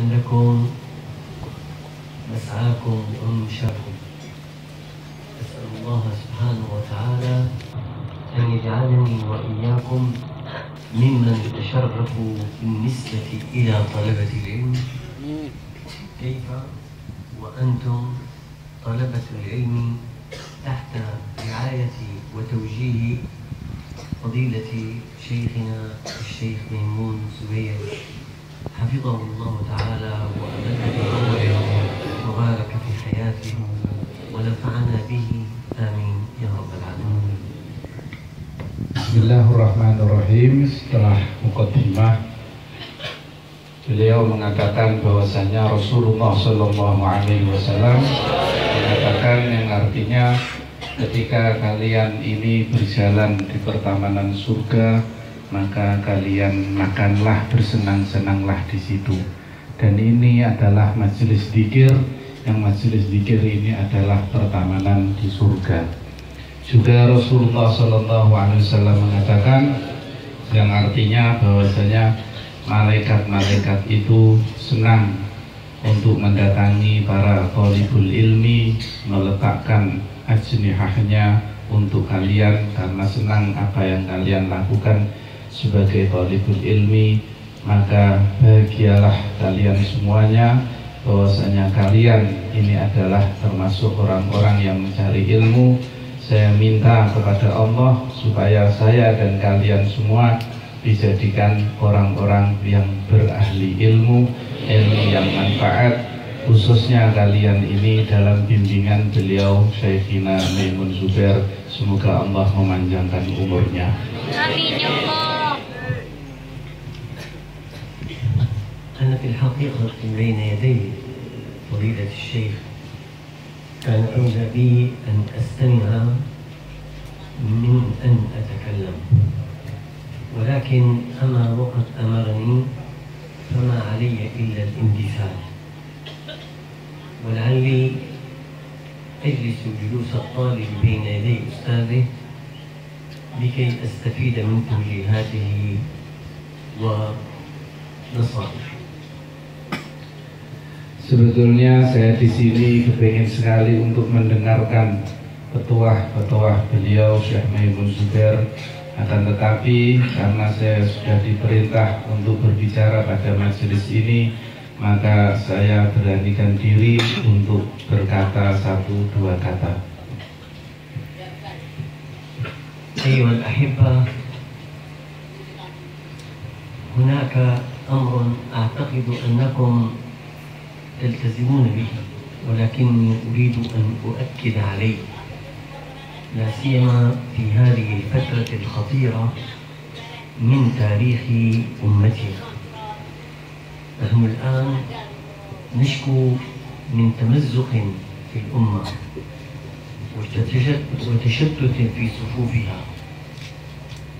لكم مسعاكم وممشاكم. أسأل الله سبحانه وتعالى أن يجعلني وإياكم ممن يتشرف بالنسبة إلى طلبة العلم، كيف وأنتم طلبة العلم تحت رعاية وتوجيه فضيلة شيخنا الشيخ ميمون زبير حفظه الله تعالى وأمد بعمره وبارك في حياته ونفعنا به آمين يا رب العالمين. Bismillahirrahmanirrahim. Setelah muqaddimah, beliau mengatakan bahwasanya Rasulullah Shallallahu Alaihi Wasallam mengatakan yang artinya ketika kalian ini berjalan di pertamanan surga, maka kalian makanlah, bersenang-senanglah di situ. Dan ini adalah majelis dzikir, yang majelis dzikir ini adalah pertamanan di surga. Juga Rasulullah Shallallahu Alaihi Wasallam mengatakan yang artinya bahwasanya malaikat-malaikat itu senang untuk mendatangi para thalibul ilmi, meletakkan ajnihahnya untuk kalian karena senang apa yang kalian lakukan sebagai thalibul ilmi. Maka bahagialah kalian semuanya bahwasanya kalian ini adalah termasuk orang-orang yang mencari ilmu. Saya minta kepada Allah supaya saya dan kalian semua dijadikan orang-orang yang berahli ilmu, ilmu yang manfaat, khususnya kalian ini dalam bimbingan beliau Syekhina Maimun Zubair. Semoga Allah memanjangkan umurnya. Amin ya Allah. أنا في الحقيقة بين يدي فضيلة الشيخ كان أولى بي أن أستمع من أن أتكلم، ولكن أما وقد أمرني فما علي إلا الامتثال، ولعلي أجلس جلوس الطالب بين يدي أستاذه لكي أستفيد من توجيهاته ونصائحه. Sebetulnya saya di sini kepingin sekali untuk mendengarkan petuah-petuah beliau Syekh Maimun Zubair, akan tetapi karena saya sudah diperintah untuk berbicara pada majelis ini, maka saya beranikan diri untuk berkata 1-2 kata. أيها الأحبة، هناك أمر أعتقد أنكم تلتزمون به، ولكني أريد أن أؤكد عليه، لا سيما في هذه الفترة الخطيرة من تاريخ أمتنا. نحن الآن نشكو من تمزق في الأمة وتشتت في صفوفها،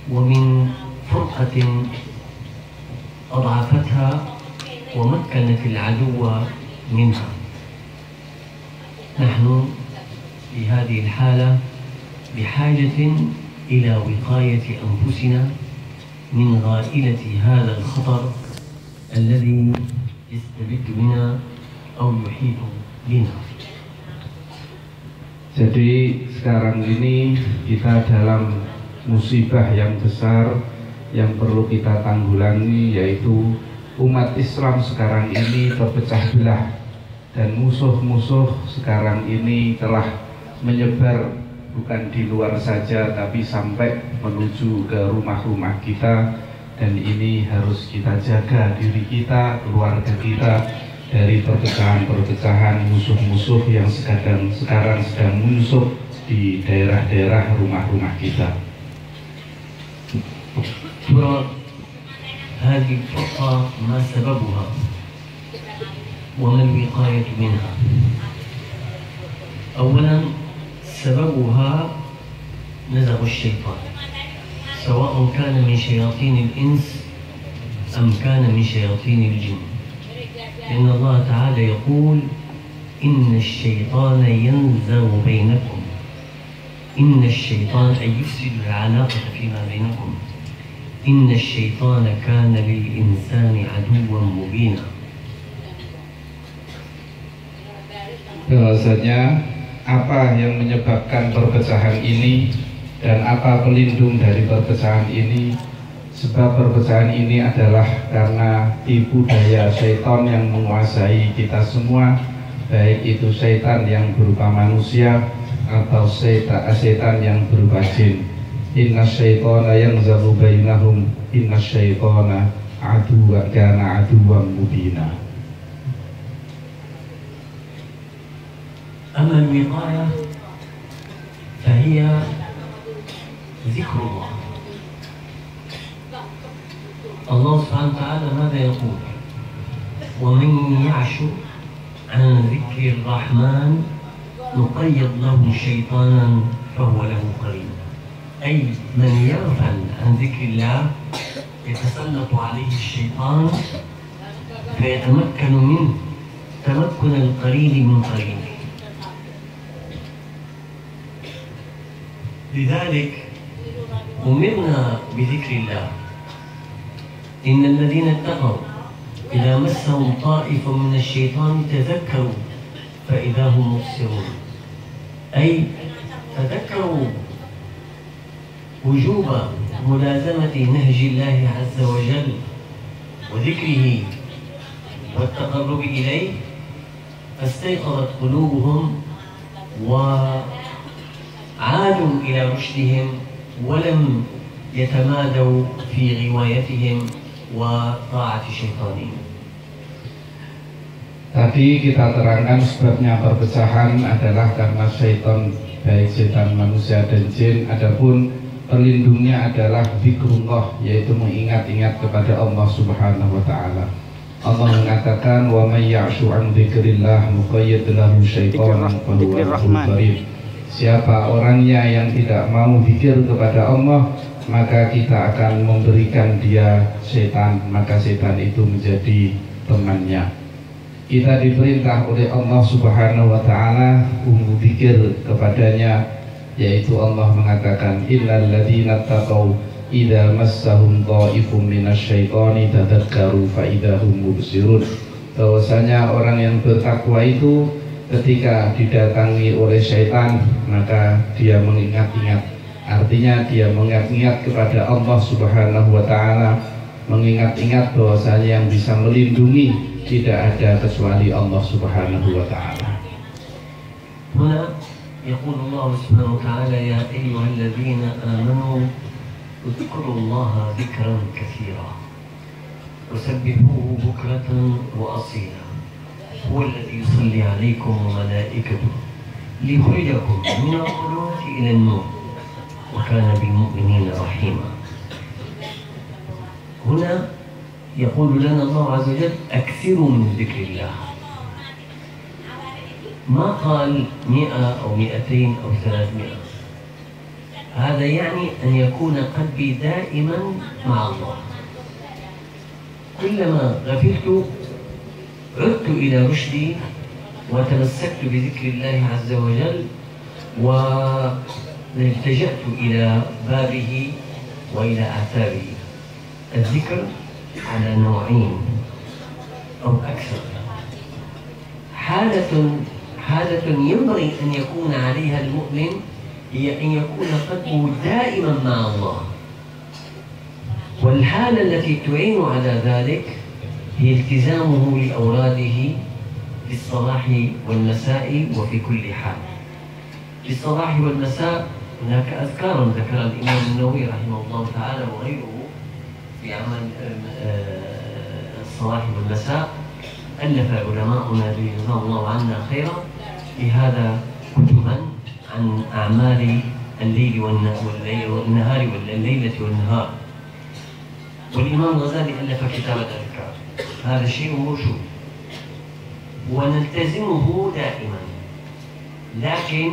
ومن فرقة أضعفتها ومكنت العدو منها. نحن في هذه الحالة بحاجة إلى وقاية أنفسنا من غائلة هذا الخطر الذي يستبد بنا أو يحيط بنا. Jadi sekarang ini kita dalam musibah yang besar yang perlu kita tanggulangi, yaitu umat Islam sekarang ini terpecah belah, dan musuh-musuh sekarang ini telah menyebar bukan di luar saja tapi sampai menuju ke rumah-rumah kita, dan ini harus kita jaga diri kita, keluarga kita dari perpecahan-perpecahan musuh-musuh yang sekarang sedang muncul di daerah-daerah rumah-rumah kita. هذه الفرقة ما سببها وما الوقاية منها؟ أولا سببها نزغ الشيطان، سواء كان من شياطين الإنس أم كان من شياطين الجن، لأن الله تعالى يقول إن الشيطان ينزغ بينكم، إن الشيطان أي يفسد العلاقة فيما بينكم، إن الشيطان كان للإنسان عدوا مبينا. bahwasanya apa yang menyebabkan perpecahan ini dan apa pelindung dari perpecahan ini. Sebab perpecahan ini adalah karena tipu daya syaitan yang menguasai kita semua, baik itu syaitan yang berupa manusia atau setan yang berupa jin. Inna syaitana yanzabu bainahum inna syaitana aduwwan kana aduwwan mubina. أما الوقاية فهي ذكر الله. الله سبحانه وتعالى ماذا يقول؟ ومن يعش عن ذكر الرحمن نقيض له شيطانا فهو له قرين. أي من يغفل عن ذكر الله يتسلط عليه الشيطان فيتمكن منه تمكن القرين من قرينه. لذلك أمرنا بذكر الله. إن الذين اتقوا إذا مسهم طائف من الشيطان تذكروا فإذا هم مبصرون. أي تذكروا وجوب ملازمة نهج الله عز وجل وذكره والتقرب إليه، فاستيقظت قلوبهم وعادوا إلى رشدهم ولم يتمادوا في غوايتهم وطاعة شيطانهم. Tadi kita terangkan sebabnya perpecahan adalah karena syaitan, baik setan manusia dan jin. Adapun pelindungnya adalah zikrullah, yaitu mengingat-ingat kepada Allah Subhanahu wa taala. Allah mengatakan wa may ya'shu 'an dzikrillah nuqayyid lahu syaitanan fa huwa lahu qarin. Siapa orangnya yang tidak mau zikir kepada Allah, maka kita akan memberikan dia setan, maka setan itu menjadi temannya. Kita diperintah oleh Allah Subhanahu wa taala untuk zikir kepadanya, yaitu Allah mengatakan innal ladzina taqaw idza massahum dha'ifun minasyaitani tadzakkaru fa idahum mubsirun. Bahwasanya orang yang bertakwa itu ketika didatangi oleh syaitan maka dia mengingat-ingat. Artinya dia mengingat-ingat kepada Allah Subhanahu wa taala, mengingat-ingat bahwasanya yang bisa melindungi tidak ada kecuali Allah Subhanahu wa taala. Huna yaqul Allah Subhanahu wa taala ya ayyuhalladzina amanu udhkurullaha dzikran katsira wasabbihuhu bukratan wa asila. هو الذي يصلي عليكم وملائكته ليخرجكم من الظلمات إلى النور وكان بالمؤمنين رحيما. هنا يقول لنا الله عز وجل أكثروا من ذكر الله. ما قال 100 أو 200 أو 300. هذا يعني أن يكون قلبي دائما مع الله. كلما غفلت عدت إلى رشدي وتمسكت بذكر الله عز وجل والتجأت إلى بابه وإلى آثاره. الذكر على نوعين أو أكثر. حالة ينبغي أن يكون عليها المؤمن هي أن يكون قلبه دائما مع الله، والحالة التي تعين على ذلك هي التزامه لأوراده بالصباح والمساء وفي كل حال. في الصباح والمساء هناك أذكار ذكر الإمام النووي رحمه الله تعالى وغيره في عمل الصباح والمساء. ألف علماؤنا جزاهم الله عنا خيرا في هذا كتبا عن أعمال الليل والنهار والليلة والنهار. والإمام الغزالي ألف كتاب الأذكار. هذا شيء موجود ونلتزمه دائما، لكن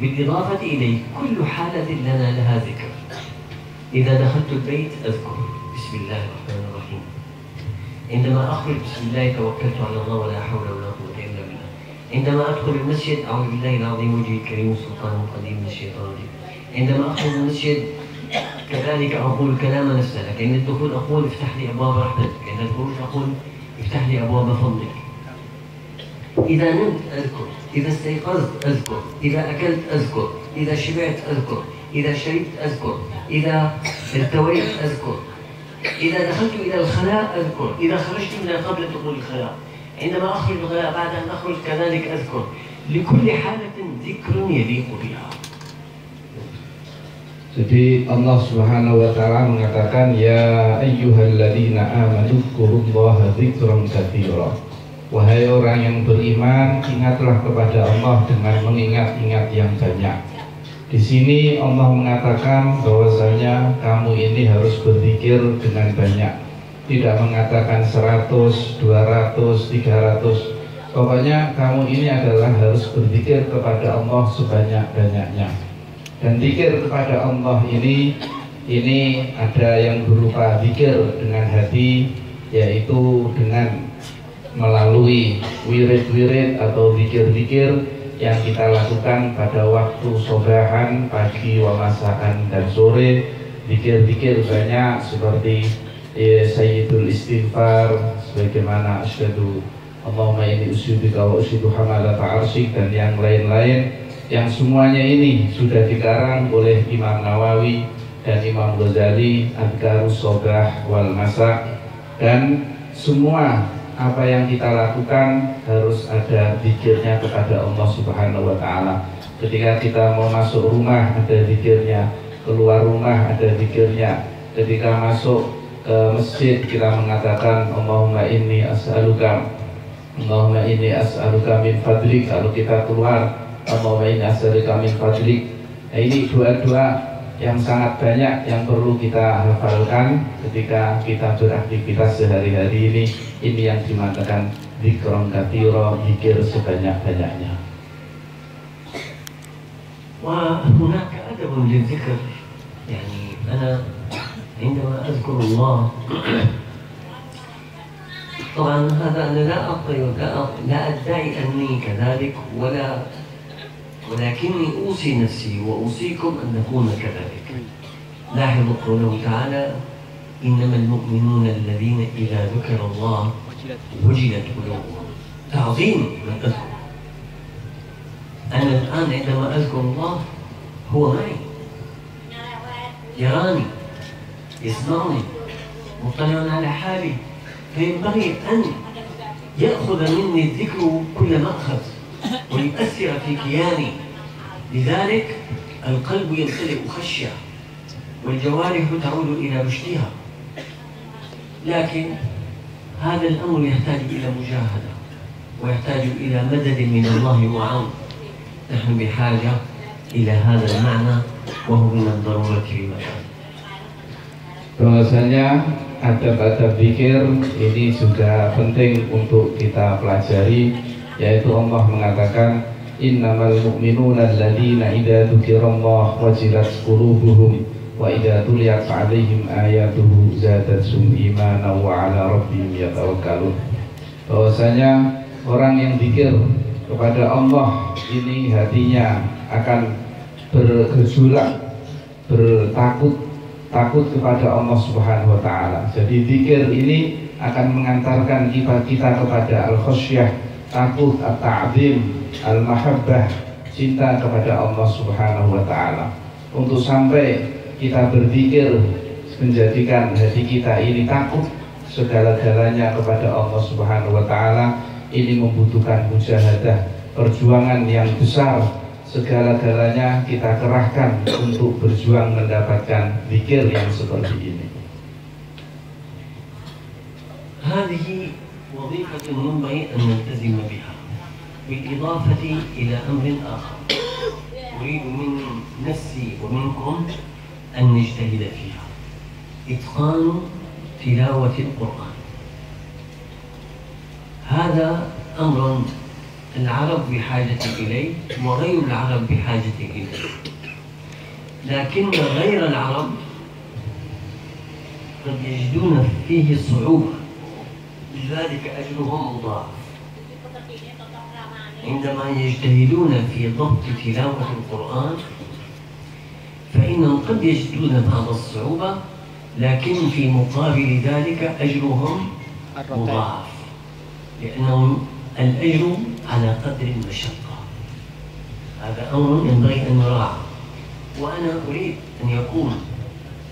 بالإضافة إليه كل حالة لنا لها ذكر. إذا دخلت البيت أذكر بسم الله الرحمن الرحيم. عندما أخرج بسم الله توكلت على الله ولا حول ولا قوة إلا بالله. عندما أدخل المسجد أعوذ بالله العظيم وجهه الكريم سلطان القديم من الشيطان الرجيم. عندما أخرج من المسجد كذلك أقول كلام نفسه، لكن عند الدخول أقول افتح لي أبواب رحمتك، عند الخروج أقول افتح لي أبواب فضلك. إذا نمت أذكر، إذا استيقظت أذكر، إذا أكلت أذكر، إذا شبعت أذكر، إذا شربت أذكر، إذا ارتويت أذكر، إذا دخلت إلى الخلاء أذكر، إذا خرجت من قبل دخول الخلاء، عندما أخرج من الخلاء بعد أن أخرج كذلك أذكر. لكل حالة ذكر يليق بها. Jadi Allah Subhanahu wa taala mengatakan ya ayyuhalladzina amanu dzkurullaha dzikran katsira. Wahai orang yang beriman, ingatlah kepada Allah dengan mengingat-ingat yang banyak. Di sini Allah mengatakan bahwasanya kamu ini harus berzikir dengan banyak. Tidak mengatakan 100, 200, 300. Pokoknya kamu ini adalah harus berzikir kepada Allah sebanyak-banyaknya. Dan zikir kepada Allah ini ada yang berupa zikir dengan hati, yaitu dengan melalui wirid-wirid atau zikir-zikir yang kita lakukan pada waktu sobahan, pagi, wamasaan, dan sore. Zikir-zikir banyak seperti Sayyidul Istighfar, sebagaimana asyhadu Allahumma inni usyhidika wa usyhidu hamalata arsyik, dan yang lain-lain, yang semuanya ini sudah dikarang oleh Imam Nawawi dan Imam Ghazali, Adhkarus Sobah wal Masa. Dan semua apa yang kita lakukan harus ada zikirnya kepada Allah Subhanahu wa taala. Ketika kita mau masuk rumah ada zikirnya, keluar rumah ada zikirnya. Ketika masuk ke masjid kita mengatakan Allahumma inni as'aluka min fadlik. Kalau kita keluar Allahumma inni as'aluka min fadlik. Nah, ini doa-doa yang sangat banyak yang perlu kita hafalkan ketika kita beraktivitas sehari-hari ini. Ini yang dimatakan dzikron katsira, zikir sebanyak-banyaknya. وهناك أدب للذكر. يعني أنا عندما أذكر الله طبعا هذا أنا لا أدعي أني كذلك ولكني أوصي نفسي وأوصيكم أن نكون كذلك. لاحظوا قوله تعالى إنما المؤمنون الذين إذا ذكر الله وجلت قلوبهم. تعظيم من أذكر. أنا الآن عندما أذكر الله هو معي، يراني، يسمعني، مطلع على حالي، فينبغي أن يأخذ مني الذكر كل مأخذ ويؤثر في كياني. لذلك القلب يمتلئ خشية والجوارح تعود إلى رشدها. لكن هذا الأمر يحتاج إلى مجاهدة ويحتاج إلى مدد من الله وعون. نحن بحاجة إلى هذا المعنى وهو من الضرورة في المكان. Bahwasanya adab-adab zikir ini juga penting untuk kita pelajari, yaitu Allah mengatakan innamal mu'minuna alladzina idza dzukirallahu wajilat qulubuhum wa idza tuliyat 'alaihim ayatuhu zadatuhum imanan wa 'ala rabbihim yatawakkalun. Bahwasanya orang yang zikir kepada Allah ini hatinya akan bergejolak, takut kepada Allah Subhanahu wa taala. Jadi zikir ini akan mengantarkan kita kepada al-khasyah, takut, at-ta'zim, al-mahabbah, cinta kepada Allah Subhanahu wa taala. Untuk sampai kita berzikir menjadikan hati kita ini takut segala-galanya kepada Allah Subhanahu wa taala, ini membutuhkan mujahadah, perjuangan yang besar. Segala-galanya kita kerahkan untuk berjuang mendapatkan zikir yang seperti ini. هذه وظيفة ينبغي أن نلتزم بها، بالإضافة إلى أمر آخر أريد من نفسي ومنكم أن نجتهد فيها، إتقان تلاوة القرآن. هذا أمر العرب بحاجة إليه وغير العرب بحاجة إليه، لكن غير العرب قد يجدون فيه صعوبة، لذلك أجرهم مضاعف. عندما يجتهدون في ضبط تلاوة القرآن فإنهم قد يجدون بعض الصعوبة، لكن في مقابل ذلك أجرهم مضاعف، لأنهم الأجر على قدر المشقة. هذا أمر ينبغي أن نراعى، وأنا أريد أن يكون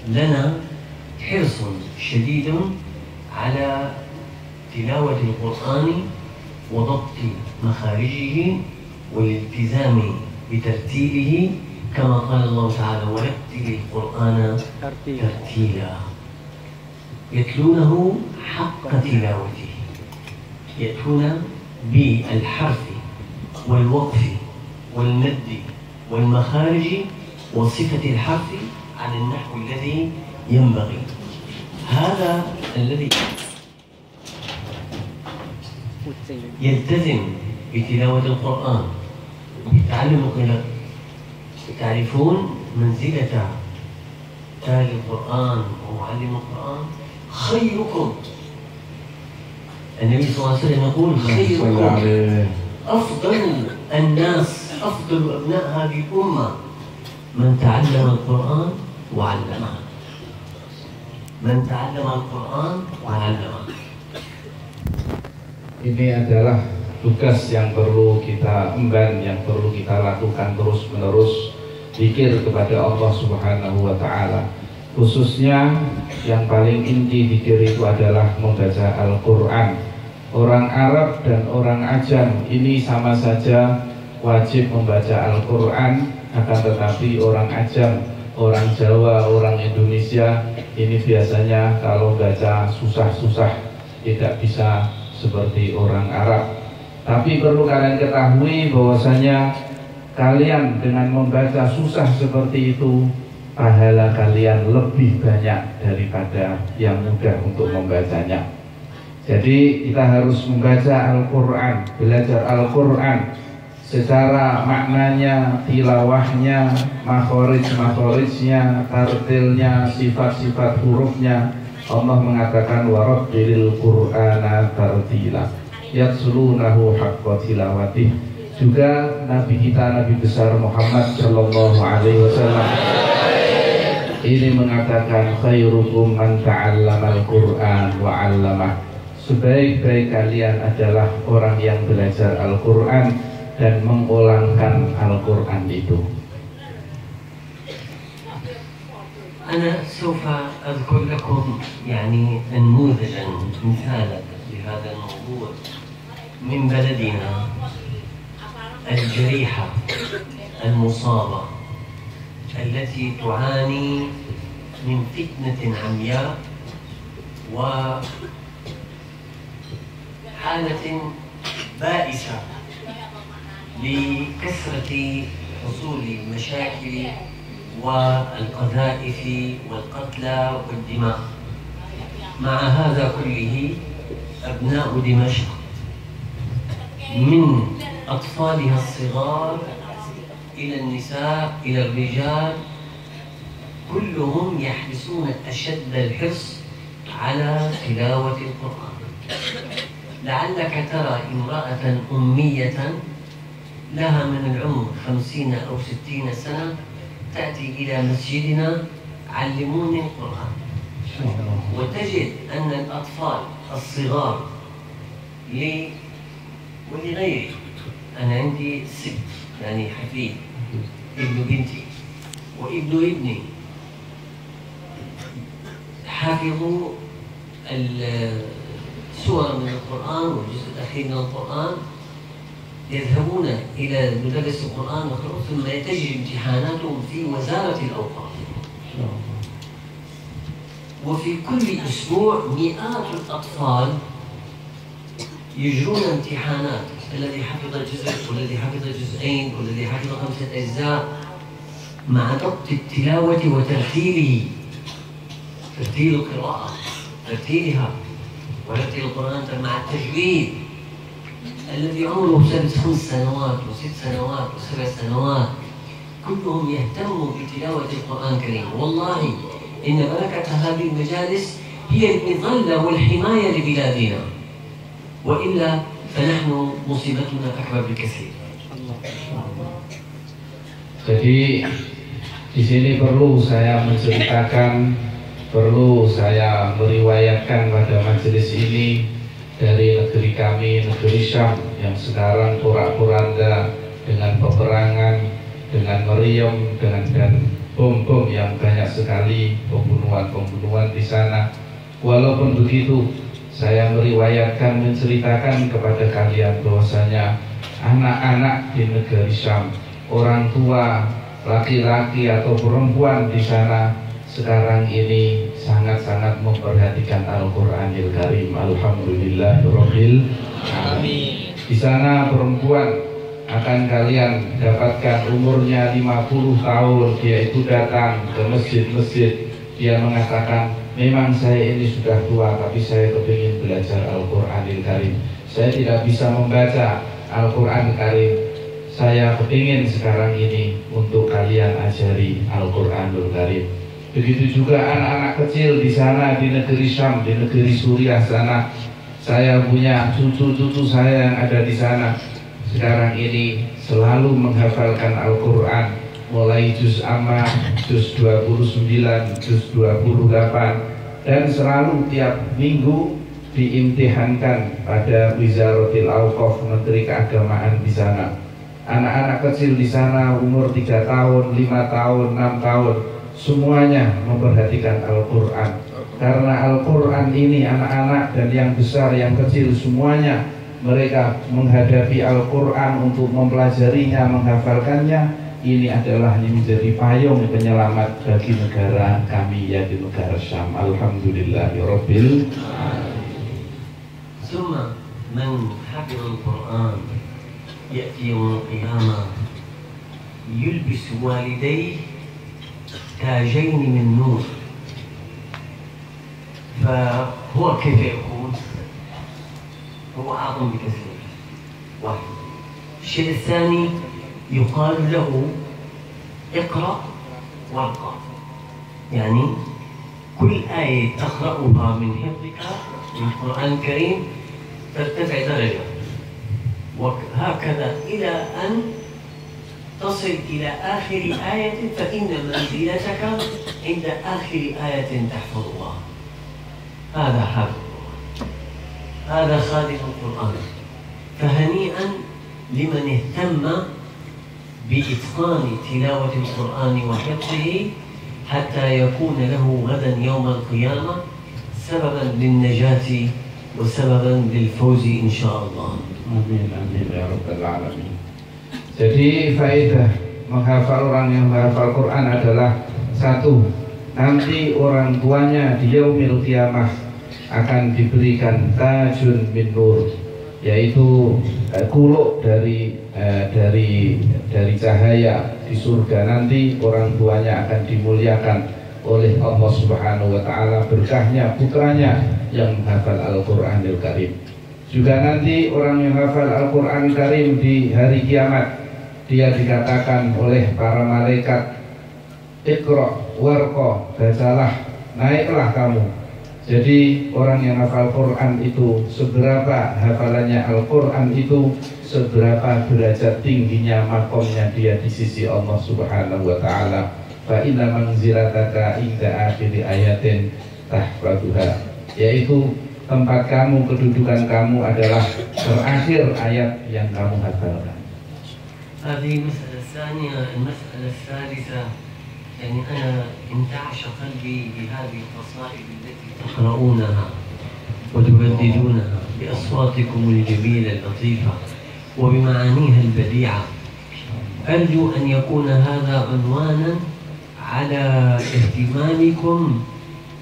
لنا حرص شديد على تلاوة القرآن وضبط مخارجه والالتزام بترتيله، كما قال الله تعالى: ورتل القرآن ترتيلا. يتلونه حق تلاوته، يأتون بالحرف والوقف والمد والمخارج وصفة الحرف على النحو الذي ينبغي. هذا الذي يلتزم بتلاوة القرآن وبتعلم القراءة. تعرفون منزلة تالي القرآن ومعلم القرآن؟ خيركم، النبي صلى الله عليه وسلم يقول: خيركم، أفضل الناس، أفضل أبناء هذه الأمة من تعلم القرآن وعلمه. من تعلم القرآن وعلمه. Ini adalah tugas yang perlu kita emban, yang perlu kita lakukan terus-menerus, zikir kepada Allah Subhanahu wa Ta'ala. Khususnya yang paling inti zikir itu adalah membaca Al-Quran. Orang Arab dan orang Ajam ini sama saja wajib membaca Al-Quran, akan tetapi orang Ajam, orang Jawa, orang Indonesia ini biasanya kalau baca susah-susah, tidak bisa seperti orang Arab. Tapi perlu kalian ketahui bahwasanya kalian dengan membaca susah seperti itu, pahala kalian lebih banyak daripada yang mudah untuk membacanya. Jadi kita harus membaca Al-Quran, belajar Al-Quran secara maknanya, tilawahnya, makhorijnya, tartilnya, sifat-sifat hurufnya. Allah mengatakan: warattilil Qur'ana tartila yatslunahu haqqa tilawatih. Juga Nabi kita, Nabi besar Muhammad Sallallahu Alaihi Wasallam ini mengatakan: khairukum man ta'allamal Qur'an wa 'allamah. Sebaik-baik kalian adalah orang yang belajar Al-Quran dan mengulangkan Al-Quran itu. أنا سوف أذكر لكم يعني نموذجا، مثالا لهذا الموضوع من بلدنا الجريحة المصابة التي تعاني من فتنة عمياء وحالة بائسة لكثرة حصول المشاكل والقذائف والقتلى والدماء. مع هذا كله أبناء دمشق من أطفالها الصغار إلى النساء إلى الرجال كلهم يحرصون أشد الحرص على تلاوة القرآن. لعلك ترى امرأة أمية لها من العمر 50 أو 60 سنة تأتي إلى مسجدنا: علموني القرآن. وتجد أن الأطفال الصغار لي ولغيري، أنا عندي سبت يعني حفيد، ابن بنتي وابن ابني، حافظوا السور من القرآن والجزء الأخير من القرآن، يذهبون إلى مدرس القرآن ثم تجري امتحاناتهم في وزارة الأوقاف. وفي كل أسبوع مئات الأطفال يجرون امتحانات، الذي حفظ جزء والذي حفظ جزئين والذي حفظ 5 أجزاء، مع ضبط التلاوة وترتيله، ترتيل القراءة، ترتيلها، ورتل القرآن مع التجويد. الذي عمره 5 سنوات و6 سنوات و7 سنوات كلهم يهتموا بتلاوة القرآن الكريم. والله إن بركة هذه المجالس هي المظلة والحماية لبلادنا، وإلا فنحن مصيبتنا أكبر بكثير. Jadi di sini perlu saya menceritakan, perlu saya meriwayatkan pada majelis ini dari negeri negeri kami, negeri Syam yang sekarang porak-poranda dengan peperangan, dengan meriam, dan bom-bom yang banyak sekali, pembunuhan di sana. Walaupun begitu, saya meriwayatkan, menceritakan kepada kalian bahwasanya anak-anak di negeri Syam, orang tua, laki-laki atau perempuan di sana sekarang ini sangat-sangat memperhatikan Al-Qur'anil Karim. Alhamdulillahirabbil alamin. Di sana perempuan akan kalian dapatkan umurnya 50 tahun, dia itu datang ke masjid-masjid, dia mengatakan, memang saya ini sudah tua tapi saya kepingin belajar Al-Qur'anil Karim. Saya tidak bisa membaca Al-Qur'an Karim. Saya kepingin sekarang ini untuk kalian ajari Al-Qur'anul Karim. Begitu juga anak-anak kecil di sana, di negeri Syam, di negeri Suriah sana. Saya punya cucu-cucu saya yang ada di sana. Sekarang ini selalu menghafalkan Al-Quran, mulai juz amma, juz 29, juz 28, dan selalu tiap minggu diimtihankan pada Wizaratil Auqaf, Menteri Keagamaan di sana. Anak-anak kecil di sana umur 3 tahun, 5 tahun, 6 tahun, semuanya memperhatikan Al-Quran. Karena Al-Quran ini anak-anak dan yang besar, yang kecil, semuanya mereka menghadapi Al-Quran untuk mempelajarinya, menghafalkannya. Ini adalah yang menjadi payung penyelamat bagi negara kami, yaitu negara Syam. Alhamdulillahirabbil alamin. Summa man hafiz al-Quran ya'ti yawm al-qiyamah yulbis walidayhi tajayn min nur. فهو كيف يكون؟ هو أعظم بكثير. واحد. الشيء الثاني يقال له اقرأ وارقى، يعني كل آية تقرأها من حفظك من القرآن الكريم ترتفع درجة، وهكذا إلى أن تصل إلى آخر آية، فإن منزلتك عند آخر آية تحفظها. هذا حافظ القرآن، هذا خادم القرآن. فهنيئا لمن اهتم بإتقان تلاوة القرآن وحفظه حتى يكون له غدا يوم القيامة سببا للنجاة وسببا للفوز إن شاء الله. Amin amin ya rabbal alamin. Jadi faedah menghafal, orang yang menghafal Quran adalah satu, nanti orang tuanya di yaumil qiyamah akan diberikan tajun min nur, yaitu kuluk dari cahaya di surga. Nanti orang tuanya akan dimuliakan oleh Allah Subhanahu wa taala, berkahnya putranya yang menghafal Al-Qur'anil Karim. Juga nanti orang yang hafal Al-Qur'an Karim di hari kiamat, dia dikatakan oleh para malaikat, Iqra warqa, bacalah, naiklah kamu. Jadi orang yang hafal Quran itu, seberapa hafalannya Al-Quran itu, seberapa derajat tingginya makomnya dia di sisi Allah Subhanahu wa taala. Fa inna manzilataka inda akhiri ayatin tahfaduha, yaitu tempat kamu, kedudukan kamu adalah terakhir ayat yang kamu hafalkan. هذه المسألة الثانية. المسألة الثالثة، يعني أنا انتعش قلبي بهذه القصائد التي تقرؤونها وترددونها بأصواتكم الجميلة اللطيفة وبمعانيها البديعة. أرجو أن يكون هذا عنوانا على اهتمامكم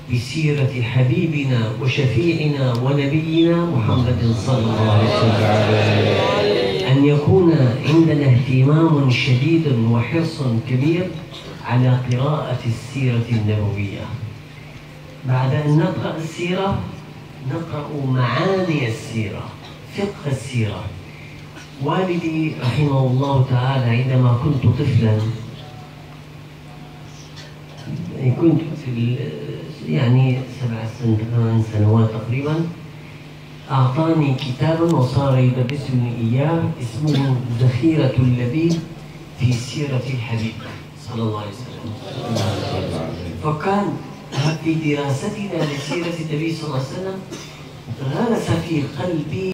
بسيرة حبيبنا وشفيعنا ونبينا محمد صلى الله عليه وسلم، أن يكون عندنا اهتمام شديد وحرص كبير على قراءة السيرة النبوية. بعد أن نقرأ السيرة نقرأ معاني السيرة، فقه السيرة. والدي رحمه الله تعالى عندما كنت طفلا، كنت يعني 8 سنوات تقريبا، أعطاني كتابا وصار يدرسني إياه اسمه ذخيرة اللبيب في سيرة الحبيب صلى الله عليه وسلم. فكان في دراستنا لسيرة النبي صلى الله عليه وسلم غرس في قلبي